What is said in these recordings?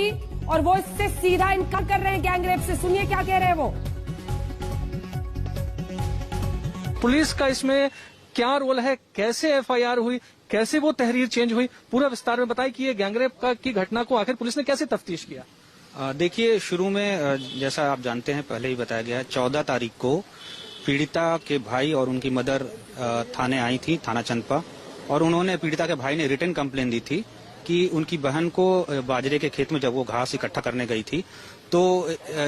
और वो इससे सीधा इनकार कर रहे हैं गैंग रेप से। सुनिए क्या कह रहे हैं वो। पुलिस का इसमें क्या रोल है, कैसे एफआईआर हुई, कैसे वो तहरीर चेंज हुई, पूरा विस्तार में बताइए कि ये गैंगरेप की घटना को आखिर पुलिस ने कैसे तफ्तीश किया। देखिए, शुरू में जैसा आप जानते हैं पहले ही बताया गया है, 14 तारीख को पीड़िता के भाई और उनकी मदर थाने आई थी, थाना चंदपा, और उन्होंने पीड़िता के भाई ने रिटन कंप्लेन दी थी कि उनकी बहन को बाजरे के खेत में जब वो घास इकट्ठा करने गई थी तो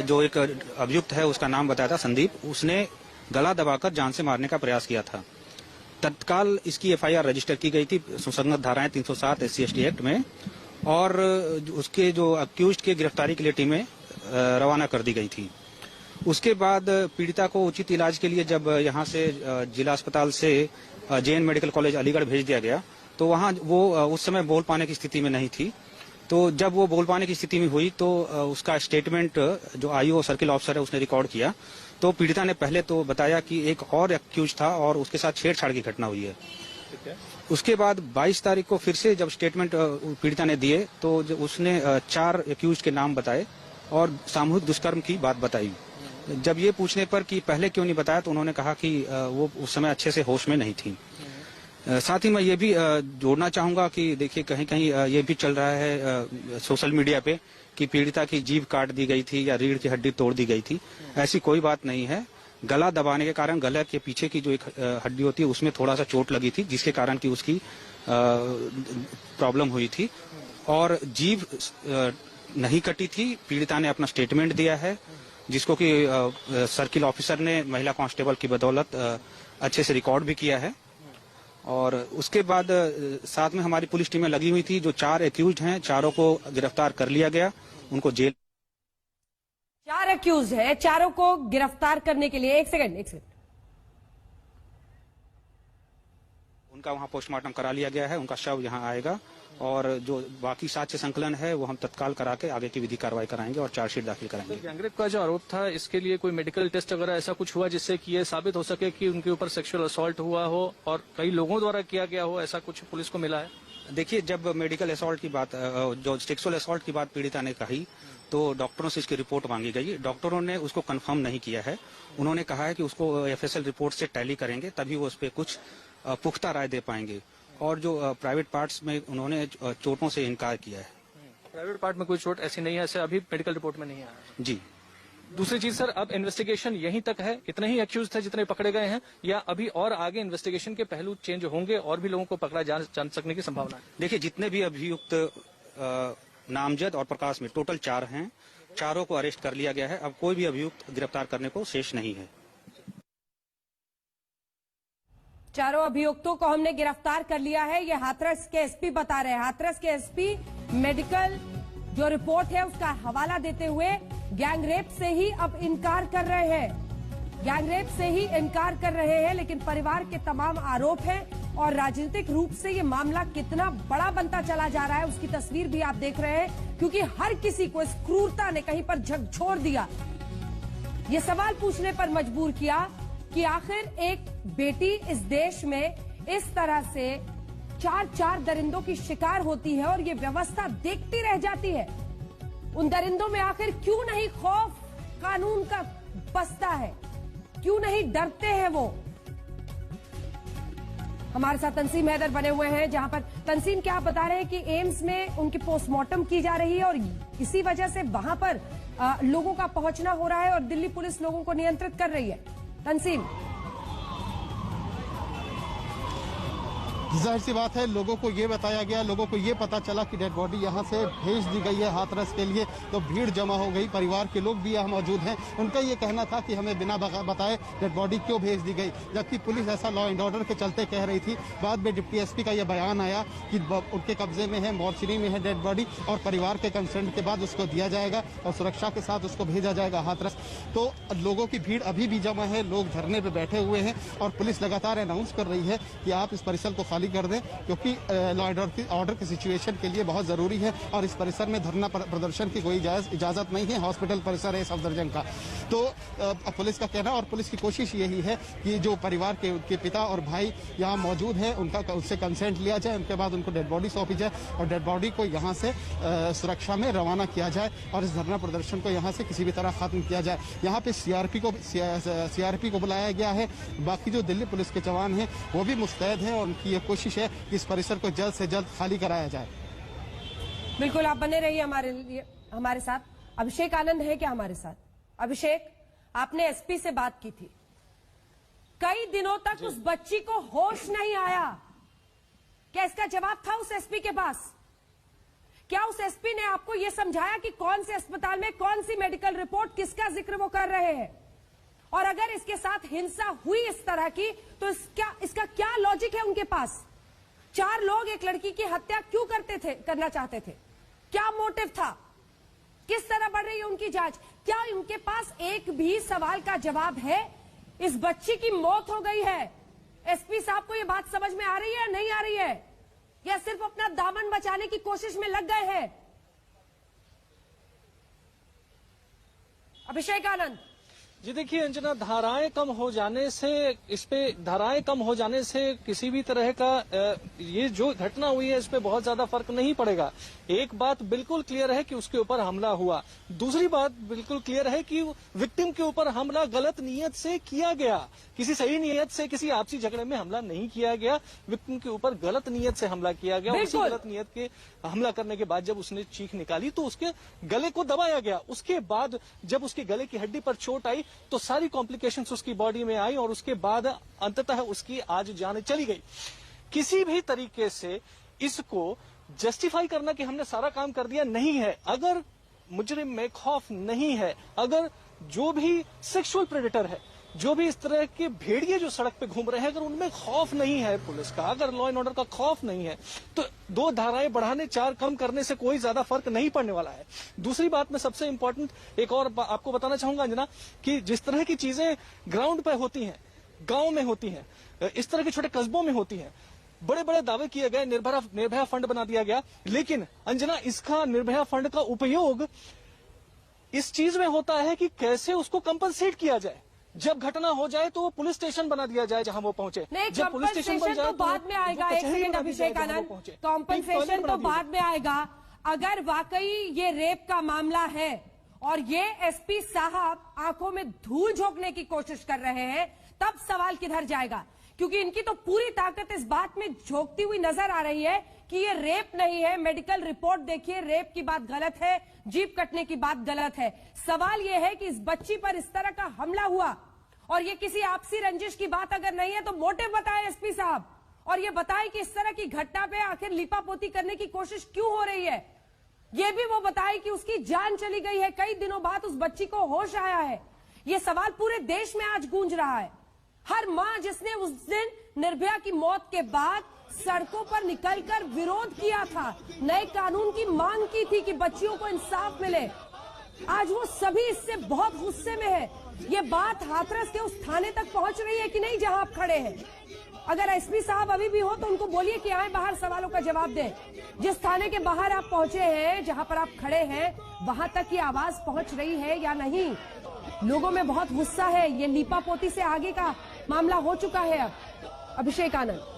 जो एक अभियुक्त है उसका नाम बताया था संदीप, उसने गला दबाकर जान से मारने का प्रयास किया था। तत्काल इसकी एफआईआर रजिस्टर की गई थी सुसंगत धाराएं 307 SC/ST एक्ट में, और उसके जो अक्यूज्ड के गिरफ्तारी के लिए टीमें रवाना कर दी गई थी। उसके बाद पीड़िता को उचित इलाज के लिए जब यहाँ से जिला अस्पताल से JN मेडिकल कॉलेज अलीगढ़ भेज दिया गया तो वहाँ वो उस समय बोल पाने की स्थिति में नहीं थी। तो जब वो बोल पाने की स्थिति में हुई तो उसका स्टेटमेंट जो IO सर्किल ऑफिसर है उसने रिकॉर्ड किया। तो पीड़िता ने पहले तो बताया कि एक और एक्यूज था और उसके साथ छेड़छाड़ की घटना हुई है। उसके बाद 22 तारीख को फिर से जब स्टेटमेंट पीड़िता ने दिए तो उसने 4 एक्यूज के नाम बताए और सामूहिक दुष्कर्म की बात बताई। जब ये पूछने पर कि पहले क्यों नहीं बताया तो उन्होंने कहा कि वो उस समय अच्छे से होश में नहीं थी। साथ ही मैं ये भी जोड़ना चाहूंगा कि देखिए कहीं कहीं ये भी चल रहा है सोशल मीडिया पे कि पीड़िता की जीभ काट दी गई थी या रीढ़ की हड्डी तोड़ दी गई थी। ऐसी कोई बात नहीं है। गला दबाने के कारण गले के पीछे की जो एक हड्डी होती है उसमें थोड़ा सा चोट लगी थी जिसके कारण की उसकी प्रॉब्लम हुई थी और जीभ नहीं कटी थी। पीड़िता ने अपना स्टेटमेंट दिया है जिसको कि सर्किल ऑफिसर ने महिला कांस्टेबल की बदौलत अच्छे से रिकॉर्ड भी किया है। और उसके बाद साथ में हमारी पुलिस टीमें लगी हुई थी। जो 4 एक्यूज्ड हैं चारों को गिरफ्तार कर लिया गया, उनको जेल। 4 एक्यूज है, चारों को गिरफ्तार करने के लिए एक सेकंड उनका वहां पोस्टमार्टम करा लिया गया है। उनका शव यहां आएगा और जो बाकी साक्ष्य संकलन है वो हम तत्काल करा के आगे की विधि कार्रवाई कराएंगे और चार्जशीट दाखिल कराएंगे। तो गैंगरेप का जो आरोप था इसके लिए कोई मेडिकल टेस्ट वगैरह ऐसा कुछ हुआ जिससे कि ये साबित हो सके कि उनके ऊपर सेक्सुअल असॉल्ट हुआ हो और कई लोगों द्वारा किया गया हो, ऐसा कुछ पुलिस को मिला है? देखिए, जब मेडिकल असॉल्ट की बात, जो सेक्सुअल असॉल्ट की बात पीड़िता ने कही तो डॉक्टरों से इसकी रिपोर्ट मांगी गई। डॉक्टरों ने उसको कंफर्म नहीं किया है। उन्होंने कहा है कि उसको FSL रिपोर्ट से टैली करेंगे तभी वो उस पर कुछ पुख्ता राय दे पाएंगे। और जो प्राइवेट पार्ट्स में उन्होंने चोटों से इनकार किया है। प्राइवेट पार्ट में कोई चोट ऐसी नहीं है, ऐसे अभी मेडिकल रिपोर्ट में नहीं आया जी। दूसरी चीज सर, अब इन्वेस्टिगेशन यहीं तक है? इतने ही एक्यूज थे जितने पकड़े गए हैं या अभी और आगे इन्वेस्टिगेशन के पहलू चेंज होंगे और भी लोगों को पकड़ा जा सकने की संभावना है? देखिए, जितने भी अभियुक्त नामजद और प्रकाश में टोटल 4 हैं, चारों को अरेस्ट कर लिया गया है। अब कोई भी अभियुक्त गिरफ्तार करने को शेष नहीं है। चारों अभियुक्तों को हमने गिरफ्तार कर लिया है, ये हाथरस के SP बता रहे हैं। हाथरस के SP मेडिकल जो रिपोर्ट है उसका हवाला देते हुए गैंगरेप से ही अब इनकार कर रहे हैं। गैंगरेप से ही इनकार कर रहे हैं, लेकिन परिवार के तमाम आरोप हैं और राजनीतिक रूप से ये मामला कितना बड़ा बनता चला जा रहा है उसकी तस्वीर भी आप देख रहे हैं, क्योंकि हर किसी को इस क्रूरता ने कहीं पर झकझोर दिया। ये सवाल पूछने पर मजबूर किया कि आखिर एक बेटी इस देश में इस तरह से 4 दरिंदों की शिकार होती है और ये व्यवस्था देखती रह जाती है। उन दरिंदों में आखिर क्यों नहीं खौफ कानून का बसता है, क्यों नहीं डरते हैं वो? हमारे साथ तंसीम हैदर बने हुए हैं, जहां पर तंसीम क्या आप बता रहे हैं कि एम्स में उनकी पोस्टमार्टम की जा रही है और इसी वजह से वहां पर लोगों का पहुंचना हो रहा है और दिल्ली पुलिस लोगों को नियंत्रित कर रही है। तंसीम, जाहिर सी बात है, लोगों को ये बताया गया, लोगों को ये पता चला कि डेड बॉडी यहाँ से भेज दी गई है हाथरस के लिए, तो भीड़ जमा हो गई। परिवार के लोग भी यहाँ मौजूद हैं। उनका ये कहना था कि हमें बिना बताए डेड बॉडी क्यों भेज दी गई, जबकि पुलिस ऐसा लॉ एंड ऑर्डर के चलते कह रही थी। बाद में डिप्टी SP का यह बयान आया कि उनके कब्जे में है, मॉर्चरी में है डेड बॉडी और परिवार के कंसेंट के बाद उसको दिया जाएगा और सुरक्षा के साथ उसको भेजा जाएगा हाथरस। तो लोगों की भीड़ अभी भी जमा है, लोग धरने पर बैठे हुए हैं और पुलिस लगातार अनाउंस कर रही है कि आप इस परिसर को खाली कर दें, क्योंकि लॉ एंड ऑर्डर की सिचुएशन के लिए बहुत जरूरी है और इस परिसर में धरना प्रदर्शन की कोई इजाजत नहीं है। हॉस्पिटल परिसर है सफदरजंग का। तो पुलिस का कहना और पुलिस की कोशिश यही है कि जो परिवार के उनके पिता और भाई यहाँ मौजूद है उससे कंसेंट लिया जाए, उनके बाद उनको डेड बॉडी सौंपी जाए और डेड बॉडी को यहाँ से सुरक्षा में रवाना किया जाए और इस धरना प्रदर्शन को यहाँ से किसी भी तरह खत्म किया जाए। यहाँ पे सीआरपी को बुलाया गया है। बाकी जो दिल्ली पुलिस के जवान हैं वो भी मुस्तैद हैं और उनकी ये कोशिश है कि इस परिसर को जल्द से जल्द खाली कराया जाए। बिल्कुल, आप बने रहिए हमारे साथ। अभिषेक आनंद है क्या हमारे साथ? अभिषेक, आपने एसपी से बात की थी, कई दिनों तक उस बच्ची को होश नहीं आया। क्या इसका जवाब था उस एसपी के पास? क्या उस एसपी ने आपको यह समझाया कि कौन से अस्पताल में कौन सी मेडिकल रिपोर्ट, किसका जिक्र वो कर रहे हैं? और अगर इसके साथ हिंसा हुई इस तरह की तो इसका क्या लॉजिक है उनके पास? 4 लोग एक लड़की की हत्या क्यों करना चाहते थे? क्या मोटिव था? किस तरह बढ़ रही है उनकी जांच? क्या उनके पास एक भी सवाल का जवाब है? इस बच्ची की मौत हो गई है। एसपी साहब को यह बात समझ में आ रही है, नहीं आ रही है, या सिर्फ अपना दामन बचाने की कोशिश में लग गए हैं? अभिषेक आनंद जी, देखिए अंजना, धाराएं कम हो जाने से किसी भी तरह का ये जो घटना हुई है इस पे बहुत ज्यादा फर्क नहीं पड़ेगा। एक बात बिल्कुल क्लियर है कि उसके ऊपर हमला हुआ। दूसरी बात बिल्कुल क्लियर है कि विक्टिम के ऊपर हमला गलत नीयत से किया गया, किसी सही नीयत से, किसी आपसी झगड़े में हमला नहीं किया गया। विक्टिम के ऊपर गलत नीयत से हमला किया गया। उसी गलत नीयत के हमला करने के बाद जब उसने चीख निकाली तो उसके गले को दबाया गया। उसके बाद जब उसके गले की हड्डी पर चोट आई तो सारी कॉम्प्लिकेशंस उसकी बॉडी में आई और उसके बाद अंततः उसकी आज जान चली गई। किसी भी तरीके से इसको जस्टिफाई करना कि हमने सारा काम कर दिया नहीं है। अगर मुजरिम में खौफ नहीं है, अगर जो भी सेक्सुअल प्रेडेटर है, जो भी इस तरह के भेड़िए जो सड़क पे घूम रहे हैं, अगर उनमें खौफ नहीं है पुलिस का, अगर लॉ एंड ऑर्डर का खौफ नहीं है, तो 2 धाराएं बढ़ाने 4 कम करने से कोई ज्यादा फर्क नहीं पड़ने वाला है। दूसरी बात में सबसे इंपॉर्टेंट एक और आपको बताना चाहूंगा अंजना, कि जिस तरह की चीजें ग्राउंड पे होती हैं, गांव में होती हैं, इस तरह के छोटे कस्बों में होती हैं, बड़े बड़े दावे किए गए, निर्भया फंड बना दिया गया, लेकिन अंजना इसका निर्भया फंड का उपयोग इस चीज में होता है कि कैसे उसको कंपनसेट किया जाए। जब घटना हो जाए तो वो पुलिस स्टेशन बना दिया जाए जहां वो पहुंचे। जब पुलिस स्टेशन बन जाए तो बाद में आएगा। एक सेकंड अभिषेक आनंद, कॉम्पनसेशन तो बाद में आएगा। अगर वाकई ये रेप का मामला है और ये एसपी साहब आंखों में धूल झोंकने की कोशिश कर रहे हैं, तब सवाल किधर जाएगा? क्योंकि इनकी तो पूरी ताकत इस बात में झोंकती हुई नजर आ रही है कि ये रेप नहीं है। मेडिकल रिपोर्ट देखिए, रेप की बात गलत है, जीभ कटने की बात गलत है। सवाल ये है कि इस बच्ची पर इस तरह का हमला हुआ और ये किसी आपसी रंजिश की बात अगर नहीं है तो मोटिव बताए एसपी साहब, और ये बताए कि इस तरह की घटना पे आखिर लिपापोती करने की कोशिश क्यों हो रही है। ये भी वो बताए कि उसकी जान चली गई है, कई दिनों बाद उस बच्ची को होश आया है। ये सवाल पूरे देश में आज गूंज रहा है। हर मां जिसने उस दिन निर्भया की मौत के बाद सड़कों पर निकलकर विरोध किया था, नए कानून की मांग की थी कि बच्चियों को इंसाफ मिले, आज वो सभी इससे बहुत गुस्से में है। ये बात हाथरस के उस थाने तक पहुंच रही है कि नहीं जहां आप खड़े हैं? अगर एसपी साहब अभी भी हो तो उनको बोलिए कि आए बाहर सवालों का जवाब दें। जिस थाने के बाहर आप पहुंचे हैं, जहां पर आप खड़े हैं, वहां तक ये आवाज पहुंच रही है या नहीं? लोगों में बहुत गुस्सा है। ये लीपापोती से आगे का मामला हो चुका है अब। अभिषेक आनंद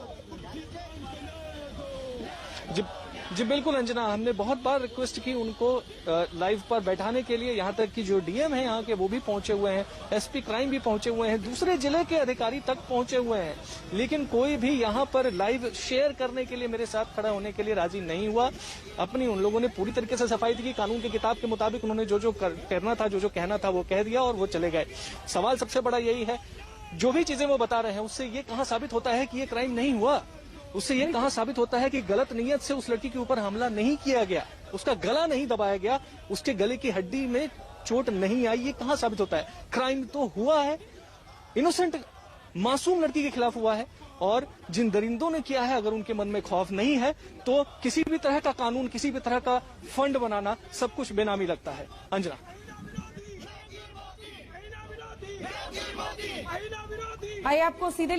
जी बिल्कुल अंजना, हमने बहुत बार रिक्वेस्ट की उनको लाइव पर बैठाने के लिए। यहाँ तक कि जो डीएम है यहाँ के वो भी पहुंचे हुए हैं, एसपी क्राइम भी पहुंचे हुए हैं, दूसरे जिले के अधिकारी तक पहुंचे हुए हैं, लेकिन कोई भी यहाँ पर लाइव शेयर करने के लिए, मेरे साथ खड़ा होने के लिए राजी नहीं हुआ। अपनी उन लोगों ने पूरी तरीके से सफाई दी कि कानून की किताब के मुताबिक उन्होंने जो जो करना था, जो जो कहना था वो कह दिया और वो चले गए। सवाल सबसे बड़ा यही है, जो भी चीजें वो बता रहे हैं उससे ये कहाँ साबित होता है कि ये क्राइम नहीं हुआ? उससे ये कहां साबित होता है कि गलत नियत से उस लड़की के ऊपर हमला नहीं किया गया, उसका गला नहीं दबाया गया, उसके गले की हड्डी में चोट नहीं आई? ये कहां साबित होता है? क्राइम तो हुआ है, इनोसेंट मासूम लड़की के खिलाफ हुआ है, और जिन दरिंदों ने किया है, अगर उनके मन में खौफ नहीं है तो किसी भी तरह का कानून, किसी भी तरह का फंड बनाना सब कुछ बेनामी लगता है। अंजना, आइए आपको सीधे